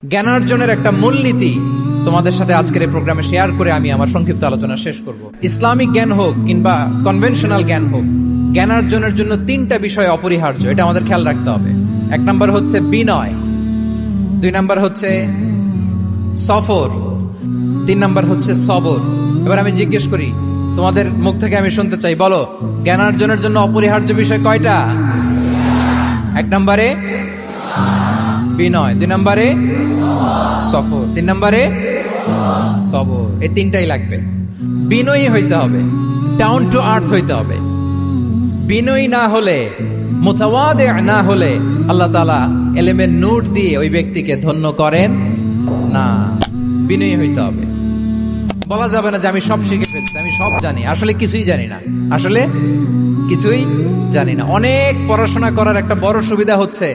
জ্ঞানার্জনের একটা মূলনীতি তোমাদের সাথে আজকের এই প্রোগ্রামে শেয়ার করে আমি আমার সংক্ষিপ্ত আলোচনা শেষ করব। ইসলামিক জ্ঞান হোক কিংবা কনভেনশনাল জ্ঞান হোক, জ্ঞানার্জনের জন্য তিনটা বিষয় অপরিহার্য, এটা আমাদের খেয়াল রাখতে হবে। এক নাম্বার হচ্ছে বিনয়, দুই নাম্বার হচ্ছে সফর, তিন নাম্বার হচ্ছে সবর। এবার আমি জিজ্ঞেস করি, তোমাদের মুখ থেকে আমি শুনতে চাই, বলো জ্ঞানার্জনের জন্য অপরিহার্য বিষয় কয়টা? এক নম্বরে বিনয়, দুই নম্বরে সফর, তিন নম্বরে সবর। এই তিনটাই লাগবে। বিনয়ী হইতে হবে, ডাউন টু আর্থ হইতে হবে। বিনয়ী না হলে, মুতাওয়াদি না হলে আল্লাহ তাআলা এলেমের নূর দিয়ে ওই ব্যক্তিকে ধন্য করেন না। বিনয়ী হইতে হবে। বলা যাবে না যে আমি সব শিখে ফেলছি, আমি সব জানি, আসলে কিছুই জানি না, আসলে কিছুই জানি না। অনেক পড়াশোনা করার একটা বড় সুবিধা হচ্ছে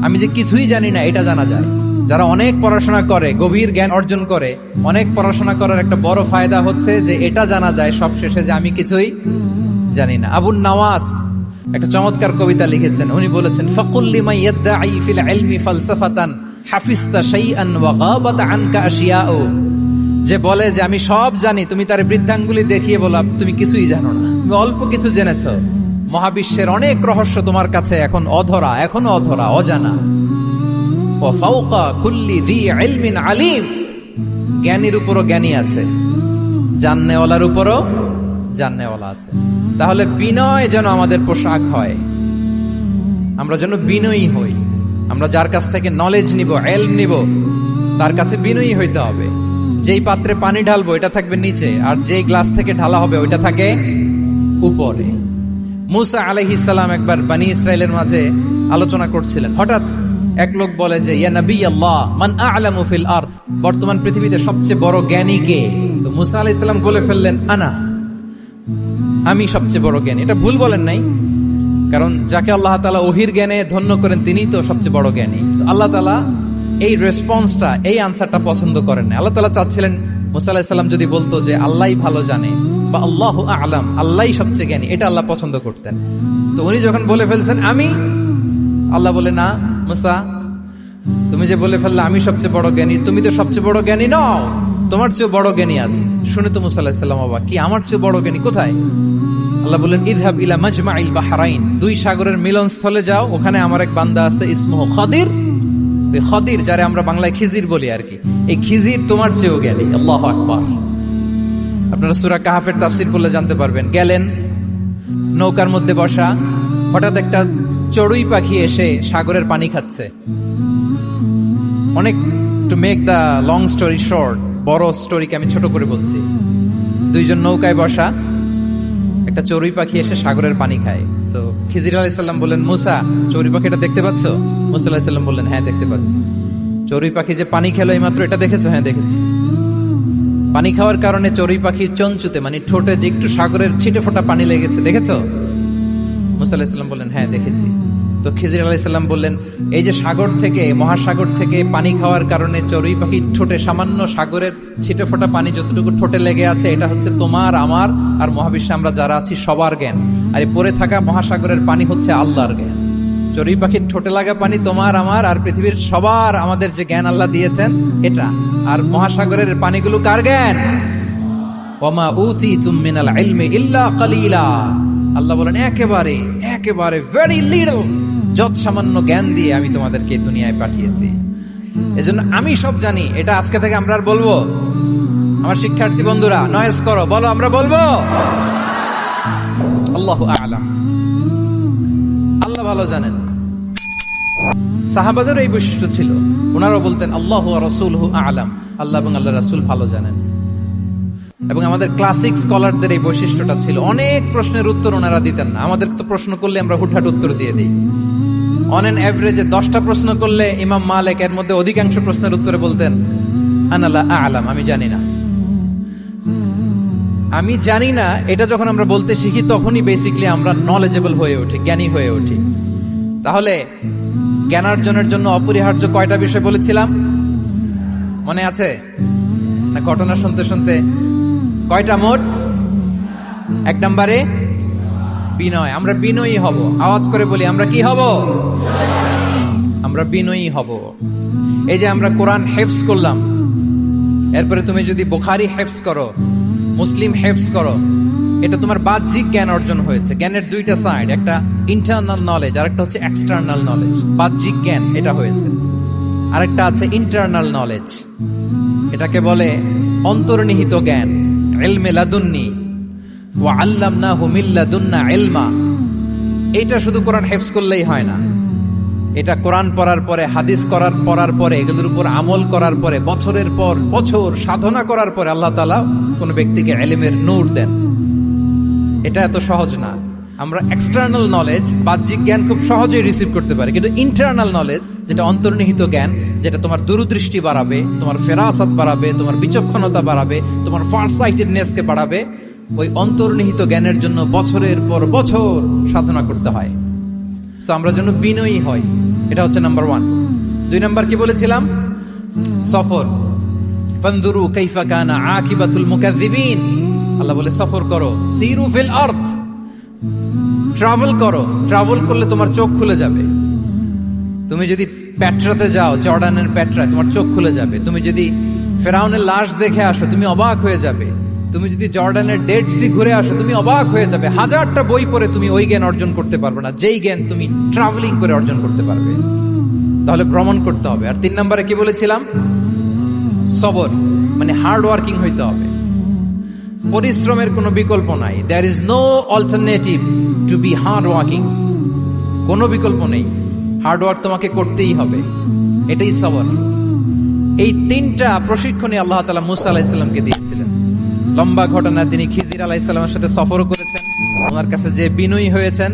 আমি যে কিছুই জানি না এটা জানা যায়। যারা অনেক পড়াশোনা করে, গভীর জ্ঞান অর্জন করে, অনেক পড়াশোনা করার একটা বড় ফায়দা হচ্ছে যে এটা জানা যায় সব শেষে যে আমি কিছুই জানি না। আবুন নাওয়াস একটা চমৎকার কবিতা লিখেছেন। উনি বলেছেন, ফাকুল লিমান ইয়াদঈ ফিল ইলমি ফালসাফাতান হাফিজতা শাইআন ওয়া গাবাত আনকা আশিয়াউ। যে বলে যে আমি সব জানি, তুমি তার বৃদ্ধাঙ্গুলি দেখিয়ে বলো তুমি কিছুই জানো না, তুমি অল্প কিছু জেনেছো। মহাবিশ্বের অনেক রহস্য তোমার কাছে এখন অধরা, এখনো অধরা, অজানা। ওয়া ফাওকা কুল্লি যী ইলমিন আলিম। জ্ঞানীর উপরও জ্ঞানী আছে, জাননেওয়ালার উপরও জাননেওয়ালা আছে। তাহলে বিনয় যেন আমাদের পোশাক হয়, আমরা যেন বিনয়ী হই। আমরা যার কাছ থেকে নলেজ নিব, ইলম নিব, তার কাছে বিনয়ী হইতে হবে। যেই পাত্রে পানি ঢালবো এটা থাকবে নিচে, আর যেই গ্লাস থেকে ঢালা হবে ওইটা থাকে উপরে। মুসা আলাইহিস সালাম একবার বনি ইসরাইলের মাঝে আলোচনা করছিলেন। হঠাৎ এক লোক বলে যে, ইয়া নবী আল্লাহ, মান আ'লামু ফিল আরদ, বর্তমান পৃথিবীতে সবচেয়ে বড় জ্ঞানী কে? তো মুসা আলাইহিস সালাম বলে ফেললেন, আনা, আমি সবচেয়ে বড় জ্ঞানী। এটা ভুল বলেন নাই, কারণ যাকে আল্লাহ তাআলা ওহির জ্ঞানে ধন্য করেন তিনিই তো সবচেয়ে বড় জ্ঞানী। তো আল্লাহ তাআলা এই রেসপন্সটা, এই আনসারটা পছন্দ করেন না। আল্লাহ তাআলা চাচ্ছিলেন মুসা আলাইহিস সালাম যদি বলতো যে আল্লাহই ভালো জানে বা আল্লাহু আ'লাম, আল্লাহই সবচেয়ে জ্ঞানী, এটা আল্লাহ পছন্দ করতেন। তো উনি যখন বলে ফেলছেন আমি, আল্লাহ বলে, না মুসা, তুমি যে বলে ফেললে আমি সবচেয়ে বড় জ্ঞানী, তুমি তো সবচেয়ে বড় জ্ঞানী নও, তোমার চেয়ে বড় জ্ঞানী আছে। শুনে তো মুসা আলাইহিস সালাম অবাক, কি আমার চেয়ে বড় জ্ঞানী কোথায়? আল্লাহ বললেন, ইযহাব ইলা মাজমাইল বাহরাইন, দুই সাগরের মিলনস্থলে যাও, ওখানে আমার এক বান্দা আছে ইসমুহু খাদির। খাদির, যারে আমরা বাংলায় খিজির বলি আর কি, এই খিজির তোমার চেয়েও জ্ঞানী। আল্লাহু আকবার। আপনারা সূরা কাহফের তাফসীর পড়লে জানতে পারবেন। গেলেন, নৌকার মধ্যে বসা, হঠাৎ একটা চড়ুই পাখি এসে সাগরের পানি খাচ্ছে। অনেক, to make the long story short, বড় স্টোরিকে আমি ছোট করে বলছি। দুইজন নৌকায় বসা, একটা চড়ুই পাখি এসে সাগরের পানি খায়। তো খিজির আলাইহিস সালাম বললেন, মুসা, চড়ুই পাখিটা দেখতে পাচ্ছ? মুসা আলাইহিস সালাম বললেন, হ্যাঁ দেখতে পাচ্ছি। চড়ুই পাখি যে পানি খেলো এইমাত্র, এটা দেখেছো? হ্যাঁ দেখেছি। পানি খাওয়ার কারণে চড়ুই পাখির চঞ্চুতে, মানে ঠোঁটে যে একটু সাগরের ছিটে ফোটা পানি লেগেছে, দেখেছো? মুসা আলাইহিস সালাম বললেন, হ্যাঁ দেখেছি। তো খিজির আলাইহিস সালাম বললেন, এই যে সাগর থেকে, মহাসাগর থেকে পানি খাওয়ার কারণে চড়ুই পাখির ঠোঁটে সামান্য সাগরের ছিটে ফোটা পানি যতটুকু ঠোঁটে লেগে আছে, এটা হচ্ছে তোমার, আমার আর মহাবিশ্বে আমরা যারা আছি সবার জ্ঞান। আর এই পড়ে থাকা মহাসাগরের পানি হচ্ছে আল্লাহর জ্ঞান। চড়ুই পাখির ঠোঁটে লাগা পানি তোমার, আমার আর পৃথিবীর সবার, আমাদের যে জ্ঞান আল্লাহ দিয়েছেন এটা। আর মহাসাগরের পানিগুলো কার জ্ঞান? ওয়ামা উতিতুম মিনাল ইলমি ইল্লা কালিলা। আল্লাহ বলেন, একেবারে একেবারে ভেরি লিটল, যত সামান্য জ্ঞান দিয়ে আমি তোমাদেরকে দুনিয়ায় পাঠিয়েছি। এজন্য আমি সব জানি, এটা আজকে থেকে আমরা আর বলবো? আমার শিক্ষার্থী বন্ধুরা নয়েজ করো, বলো আমরা বলবো আল্লাহু আ'লাম। আল্লাহ ভালো জানেন। সাহাবাদের এই বৈশিষ্ট্য ছিল, ওনারাও বলতেন আল্লাহু ওয়া রাসূলুহু আ'লাম, আল্লাহ এবং আল্লাহর রাসূল ভালো জানেন। এবং আমাদের ক্লাসিক স্কলারদের এই বৈশিষ্ট্যটা ছিল, অনেক প্রশ্নের উত্তর ওনারা দিতেন না। আমাদের তো প্রশ্ন করলে আমরা হুটহাট উত্তর দিয়ে দিই। অন এন এভারেজে 10টা প্রশ্ন করলে ইমাম মালিক এর মধ্যে অধিকাংশ প্রশ্নের উত্তরে বলতেন আনা লা আ'লাম, আমি জানি না। আমি জানি না, এটা যখন আমরা বলতে শিখি তখনই বেসিক্যালি আমরা নলেজেবল হয়ে উঠি, জ্ঞানী হয়ে উঠি। তাহলে জ্ঞানার্জনের জন্য অপরিহার্য কয়টা বিষয় বলেছিলাম? মনে আছে না? ঘটনা শুনতে শুনতে কয়টা মোট? এক নম্বরে বিনয়। আমরা বিনয়ী হব। আওয়াজ করে বলি, আমরা কি হব? আমরা বিনয়ী হব। এই যে আমরা কোরআন হেফজ করলাম, এরপরে তুমি যদি বুখারী হেফজ করো, মুসলিম হেফজ করো, এটা তোমার বাহ্যিক জ্ঞান অর্জন হয়েছে। জ্ঞানের দুইটা সাইড, একটা ইন্টারনাল নলেজ আর একটা হচ্ছে এক্সটার্নাল নলেজ। বাহ্যিক জ্ঞান এটা হয়েছে, আরেকটা আছে ইন্টারনাল নলেজ, এটাকে বলে অন্তর্নিহিত জ্ঞান। ইলমে লাদুন্নি ওয়া আল্লামনাহু মিন লাদুন্না ইলমা। এটা শুধু কোরআন হেফজ করলেই হয় না, এটা কোরআন পড়ার পরে, হাদিস পড়ার পরে, এগুলোর উপর আমল করার পরে, বছরের পর বছর সাধনা করার পরে আল্লাহ তাআলা কোন ব্যক্তিকে ইলমের নূর দেন। এটা এত সহজ না। আমরা এক্সটার্নাল নলেজ, বাহ্যিক জ্ঞান খুব সহজেই রিসিভ করতে পারি, কিন্তু ইন্টারনাল নলেজ, যেটা অন্তর্নিহিত জ্ঞান, যেটা তোমার দূরদৃষ্টি বাড়াবে, তোমার ফেরাসাত বাড়াবে, তোমার বিচক্ষণতা বাড়াবে, তোমার ফার সাইটেডনেসকে বাড়াবে, ওই অন্তর্নিহিত জ্ঞানের জন্য বছরের পর বছর সাধনা করতে হয়। সো আমরা যেন বিনয়ী হই, এটা হচ্ছে নাম্বার 1। 2 নাম্বার কি বলেছিলাম? সফর। ফানজুরু কাইফা কানা আকিবাতুল মুকাজ্জিবিন। আল্লাহ বলে সফর করো, সিরু ফিল আরদ, ট্রাভেল করো। ট্রাভেল করলে তোমার চোখ খুলে যাবে। তুমি যদি পেট্রাতে যাও, জর্ডানের পেট্রায়, তোমার চোখ খুলে যাবে। তুমি যদি ফেরাউনের লাশ দেখে আসো, তুমি অবাক হয়ে যাবে। তুমি যদি জর্ডানের ডেড সি ঘুরে আসো, তুমি অবাক হয়ে যাবে। 1000টা বই পড়ে তুমি ওই জ্ঞান অর্জন করতে পারবে না, যেই জ্ঞান তুমি ট্রাভেলিং করে অর্জন করতে পারবে। তাহলে ভ্রমণ করতে হবে। আর 3 নম্বরে কি বলেছিলাম? সবর, মানে হার্ড ওয়ার্কিং হইতে হবে। পরিশ্রমের কোনো বিকল্প নাই। There is no alternative to be hard working. কোনো বিকল্প নেই, হার্ড ওয়ার্ক তোমাকে করতেই হবে, এটাই সবর। এই 3টা প্রশিক্ষণই আল্লাহ তাআলা মুসা আলাইহিস সালামকে দিয়েছিলেন। লম্বা ঘটনা, তিনি খিজির আলাইহিস সালামের সাথে সফরও করেছেন, ওনার কাছে যে বিনয়ী হয়েছেন।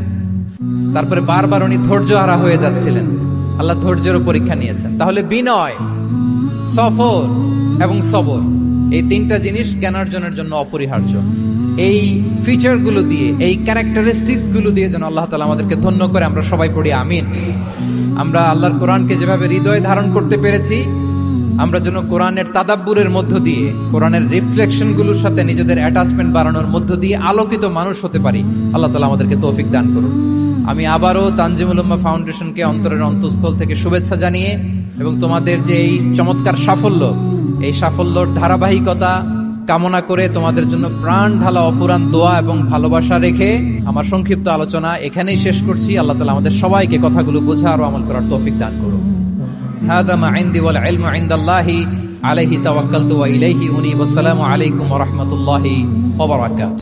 তারপরে বারবার উনি ধৈর্যহারা হয়ে যাচ্ছিলেন, আল্লাহ ধৈর্যেরও পরীক্ষা নিয়েছেন। তাহলে বিনয়, সফর এবং সবর, এই 3টা জিনিস জ্ঞান অর্জনের জন্য অপরিহার্য। এই ফিচার গুলো দিয়ে, এই ক্যারেক্টারিস্টিক্স গুলো দিয়ে যেন আল্লাহ তাআলা আমাদেরকে ধন্য করে। আমরা সবাই পড়ি আমিন। আমরা আল্লাহর কোরআনকে যেভাবে হৃদয়ে ধারণ করতে পেরেছি, আমরা যেন কোরআনের তাদাব্বুরের মধ্য দিয়ে, কোরআনের রিফ্লেকশন গুলোর সাথে নিজেদের অ্যাটাচমেন্ট বাড়ানোর মধ্য দিয়ে আলোকিত মানুষ হতে পারি। আল্লাহ তাআলা আমাদেরকে তৌফিক দান করুন। আমি আবারও তানজিমুল উম্মাহ ফাউন্ডেশনকে অন্তরের অন্তঃস্থল থেকে শুভেচ্ছা জানিয়ে, এবং তোমাদের যে এই চমৎকার সাফল্য, এই সাফল্যর ধারাবাহিকতা কামনা করে, তোমাদের জন্য প্রাণ ঢালা অফুরান দোয়া এবং ভালোবাসা রেখে আমার সংক্ষিপ্ত আলোচনা এখানেই শেষ করছি। আল্লাহ তাআলা আমাদের সবাইকে কথাগুলো বোঝার ও আমল করার তৌফিক দান করুন। হাদা মা ইনদি ওয়াল ইলমু ইনদাল্লাহি আলাইহি তাওয়াক্কালতু ওয়া ইলাইহি উনীব। আসসালামু আলাইকুম ওয়া রাহমাতুল্লাহি ওয়া বারাকাতুহু।